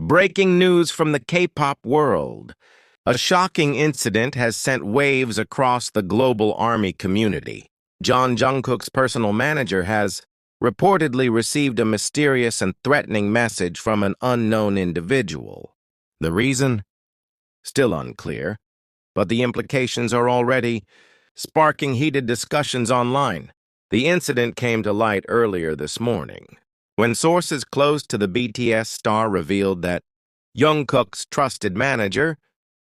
Breaking news from the K-pop world. A shocking incident has sent waves across the global ARMY community. Jungkook's personal manager has reportedly received a mysterious and threatening message from an unknown individual. The reason? Still unclear, but the implications are already sparking heated discussions online. The incident came to light earlier this morning, when sources close to the BTS star revealed that Jungkook's trusted manager,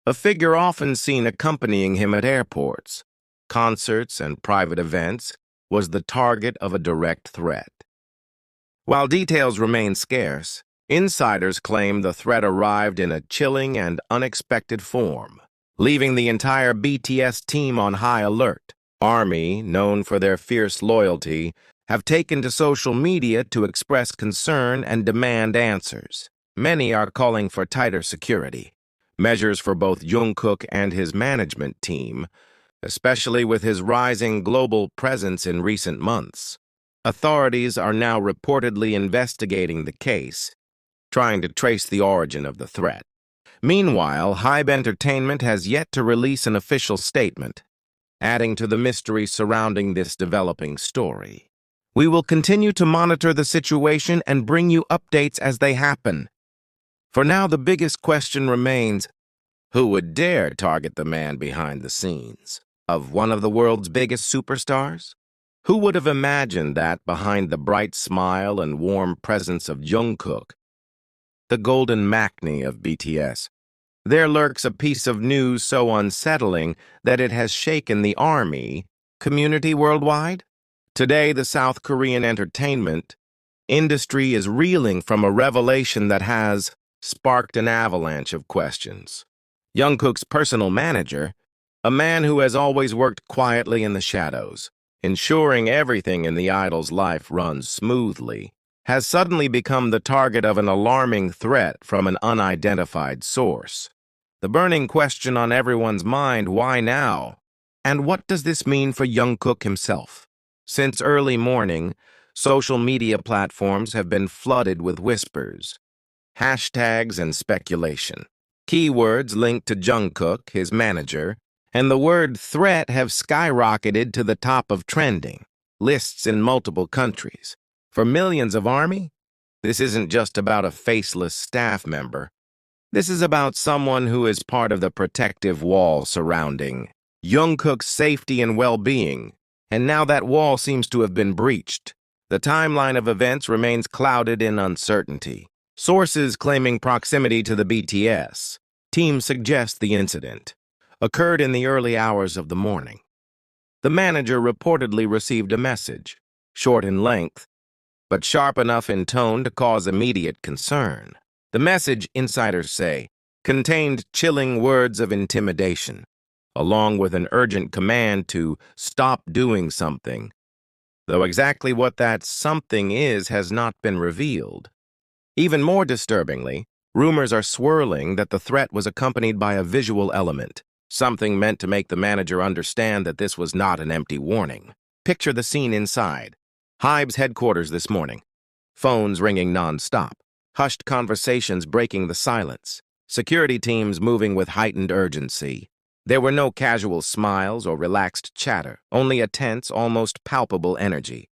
a figure often seen accompanying him at airports, concerts, and private events, was the target of a direct threat. While details remain scarce, insiders claim the threat arrived in a chilling and unexpected form, leaving the entire BTS team on high alert. ARMY, known for their fierce loyalty, have taken to social media to express concern and demand answers. Many are calling for tighter security measures for both Jungkook and his management team, especially with his rising global presence in recent months. Authorities are now reportedly investigating the case, trying to trace the origin of the threat. Meanwhile, HYBE Entertainment has yet to release an official statement, adding to the mystery surrounding this developing story. We will continue to monitor the situation and bring you updates as they happen. For now, the biggest question remains, who would dare target the man behind the scenes of one of the world's biggest superstars? Who would have imagined that behind the bright smile and warm presence of Jungkook, the golden maknae of BTS, there lurks a piece of news so unsettling that it has shaken the ARMY community worldwide? Today, the South Korean entertainment industry is reeling from a revelation that has sparked an avalanche of questions. Jungkook's personal manager, a man who has always worked quietly in the shadows, ensuring everything in the idol's life runs smoothly, has suddenly become the target of an alarming threat from an unidentified source. The burning question on everyone's mind, why now? And what does this mean for Jungkook himself? Since early morning, social media platforms have been flooded with whispers, hashtags, and speculation. Keywords linked to Jungkook, his manager, and the word threat have skyrocketed to the top of trending lists in multiple countries. For millions of ARMY, this isn't just about a faceless staff member. This is about someone who is part of the protective wall surrounding Jungkook's safety and well-being, and now that wall seems to have been breached. The timeline of events remains clouded in uncertainty. Sources claiming proximity to the BTS team suggest the incident occurred in the early hours of the morning. The manager reportedly received a message, short in length, but sharp enough in tone to cause immediate concern. The message, insiders say, contained chilling words of intimidation, along with an urgent command to stop doing something, though exactly what that something is has not been revealed. Even more disturbingly, rumors are swirling that the threat was accompanied by a visual element, something meant to make the manager understand that this was not an empty warning. Picture the scene inside HYBE's headquarters this morning. Phones ringing non-stop, hushed conversations breaking the silence, security teams moving with heightened urgency. There were no casual smiles or relaxed chatter, only a tense, almost palpable energy.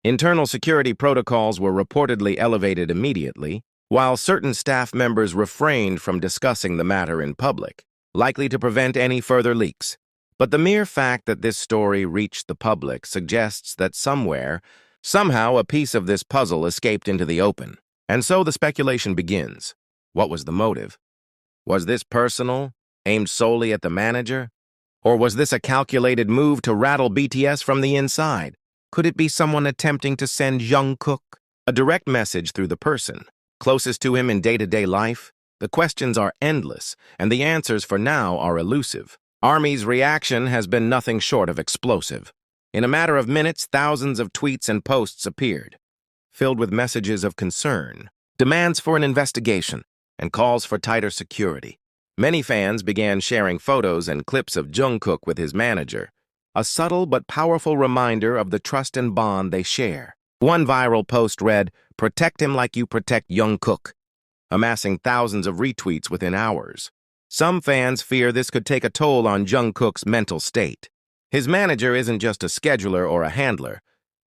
Internal security protocols were reportedly elevated immediately, while certain staff members refrained from discussing the matter in public, likely to prevent any further leaks. But the mere fact that this story reached the public suggests that somehow a piece of this puzzle escaped into the open. And so the speculation begins. What was the motive? Was this personal, aimed solely at the manager? Or was this a calculated move to rattle BTS from the inside? Could it be someone attempting to send Jungkook a direct message through the person closest to him in day-to-day life? The questions are endless, and the answers for now are elusive. ARMY's reaction has been nothing short of explosive. In a matter of minutes, thousands of tweets and posts appeared, filled with messages of concern, demands for an investigation, and calls for tighter security. Many fans began sharing photos and clips of Jungkook with his manager, a subtle but powerful reminder of the trust and bond they share. One viral post read, "Protect him like you protect Jungkook." amassing thousands of retweets within hours. Some fans fear this could take a toll on Jungkook's mental state. His manager isn't just a scheduler or a handler.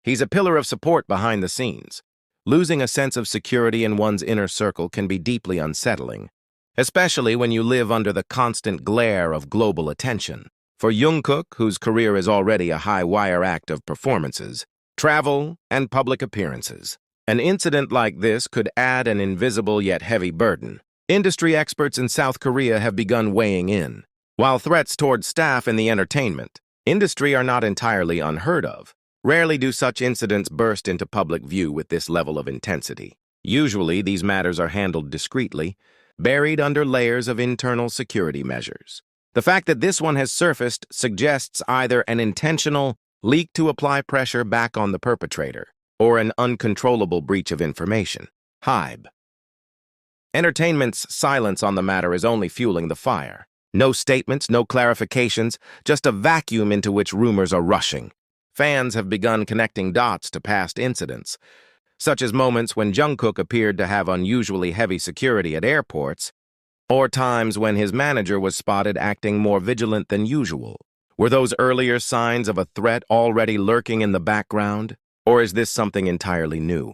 He's a pillar of support behind the scenes. Losing a sense of security in one's inner circle can be deeply unsettling, especially when you live under the constant glare of global attention. For Jungkook, whose career is already a high-wire act of performances, travel, and public appearances, an incident like this could add an invisible yet heavy burden. Industry experts in South Korea have begun weighing in. While threats toward staff in the entertainment industry are not entirely unheard of, rarely do such incidents burst into public view with this level of intensity. Usually, these matters are handled discreetly, buried under layers of internal security measures. The fact that this one has surfaced suggests either an intentional leak to apply pressure back on the perpetrator or an uncontrollable breach of information. HYBE. Entertainment's silence on the matter is only fueling the fire. No statements, no clarifications, just a vacuum into which rumors are rushing. Fans have begun connecting dots to past incidents, such as moments when Jungkook appeared to have unusually heavy security at airports, or times when his manager was spotted acting more vigilant than usual. Were those earlier signs of a threat already lurking in the background, or is this something entirely new?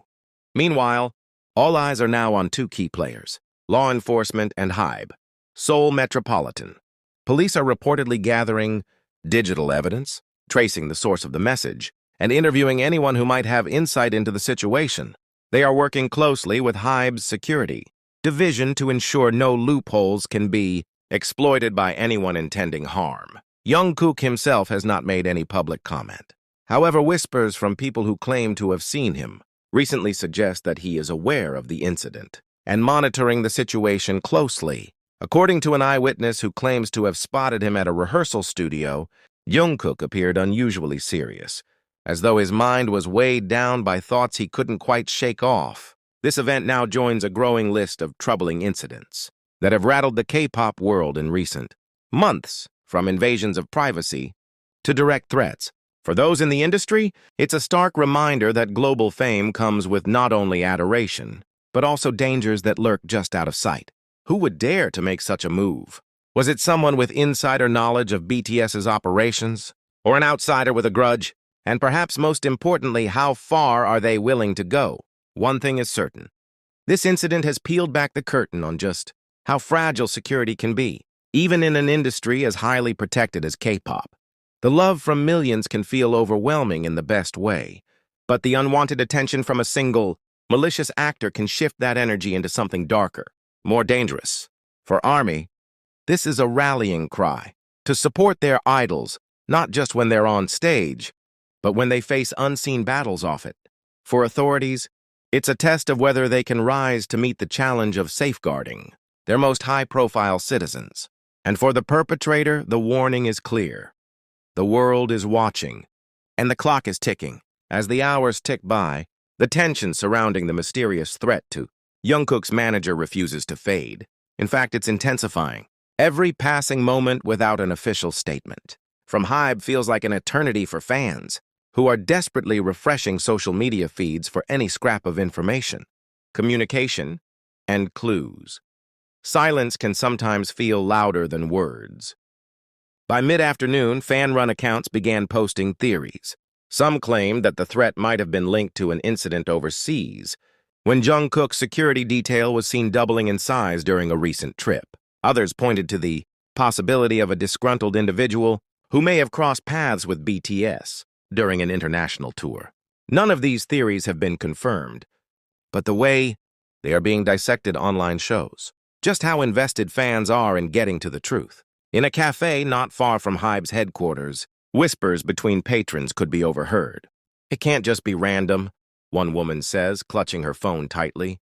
Meanwhile, all eyes are now on two key players, law enforcement and HYBE, Seoul Metropolitan. Police are reportedly gathering digital evidence, tracing the source of the message, and interviewing anyone who might have insight into the situation. They are working closely with HYBE's security division to ensure no loopholes can be exploited by anyone intending harm. Jungkook himself has not made any public comment. However, whispers from people who claim to have seen him recently suggest that he is aware of the incident and monitoring the situation closely. According to an eyewitness who claims to have spotted him at a rehearsal studio, Jungkook appeared unusually serious, as though his mind was weighed down by thoughts he couldn't quite shake off. This event now joins a growing list of troubling incidents that have rattled the K-pop world in recent months, from invasions of privacy to direct threats. For those in the industry, it's a stark reminder that global fame comes with not only adoration, but also dangers that lurk just out of sight. Who would dare to make such a move? Was it someone with insider knowledge of BTS's operations? Or an outsider with a grudge? And perhaps most importantly, how far are they willing to go? One thing is certain. This incident has peeled back the curtain on just how fragile security can be, even in an industry as highly protected as K-pop. The love from millions can feel overwhelming in the best way, but the unwanted attention from a single, malicious actor can shift that energy into something darker, more dangerous. For ARMY, this is a rallying cry to support their idols, not just when they're on stage, but when they face unseen battles off it. For authorities, it's a test of whether they can rise to meet the challenge of safeguarding their most high-profile citizens. And for the perpetrator, the warning is clear. The world is watching, and the clock is ticking. As the hours tick by, the tension surrounding the mysterious threat to Jungkook's manager refuses to fade. In fact, it's intensifying. Every passing moment without an official statement from HYBE feels like an eternity for fans, who are desperately refreshing social media feeds for any scrap of information, communication, and clues. Silence can sometimes feel louder than words. By mid-afternoon, fan-run accounts began posting theories. Some claimed that the threat might have been linked to an incident overseas, when Jungkook's security detail was seen doubling in size during a recent trip. Others pointed to the possibility of a disgruntled individual who may have crossed paths with BTS during an international tour. None of these theories have been confirmed, but the way they are being dissected online shows just how invested fans are in getting to the truth. In a cafe not far from HYBE's headquarters, whispers between patrons could be overheard. "It can't just be random," one woman says, clutching her phone tightly.